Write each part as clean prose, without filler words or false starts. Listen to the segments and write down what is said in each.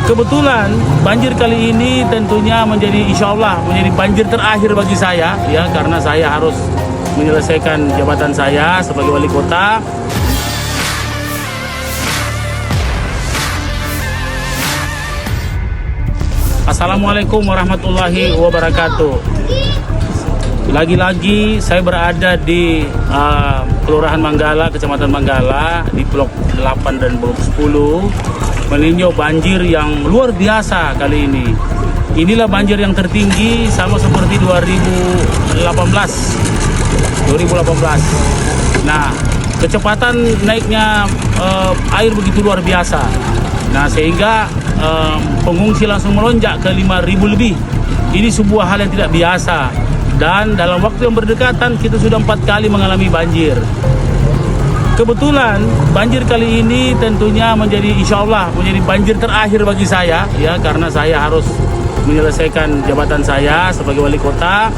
Kebetulan banjir kali ini tentunya insya Allah menjadi banjir terakhir bagi saya ya, karena saya harus menyelesaikan jabatan saya sebagai wali kota. Assalamualaikum warahmatullahi wabarakatuh. Lagi-lagi saya berada di Kelurahan Manggala, Kecamatan Manggala, di Blok 8 dan Blok 10, meninjau banjir yang luar biasa kali ini. Inilah banjir yang tertinggi sama seperti 2018. Nah, kecepatan naiknya air begitu luar biasa. Nah, sehingga pengungsi langsung melonjak ke 5.000 lebih. Ini sebuah hal yang tidak biasa. Dan dalam waktu yang berdekatan kita sudah 4 kali mengalami banjir. Kebetulan banjir kali ini tentunya insya Allah menjadi banjir terakhir bagi saya ya, karena saya harus menyelesaikan jabatan saya sebagai wali kota.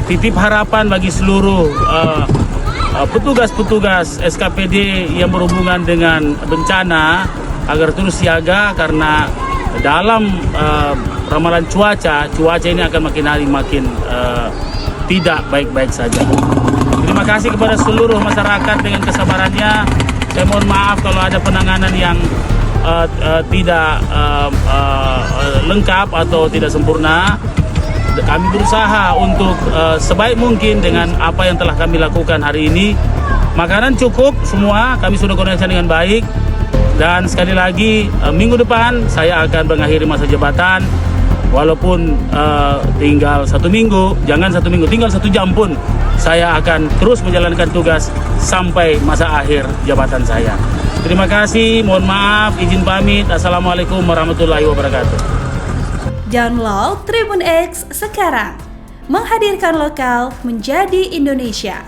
Titip harapan bagi seluruh petugas-petugas SKPD yang berhubungan dengan bencana agar terus siaga, karena dalam ramalan cuaca ini akan makin hari makin tidak baik-baik saja. Terima kasih kepada seluruh masyarakat dengan kesabarannya. Saya mohon maaf kalau ada penanganan yang tidak lengkap atau tidak sempurna. Kami berusaha untuk sebaik mungkin dengan apa yang telah kami lakukan hari ini. Makanan cukup semua, kami sudah koordinasi dengan baik. Dan sekali lagi, minggu depan saya akan mengakhiri masa jabatan. Walaupun tinggal 1 minggu, jangan 1 minggu, tinggal 1 jam pun saya akan terus menjalankan tugas sampai masa akhir jabatan saya. Terima kasih, mohon maaf, izin pamit. Assalamualaikum warahmatullahi wabarakatuh. Download Tribun X sekarang, menghadirkan lokal menjadi Indonesia.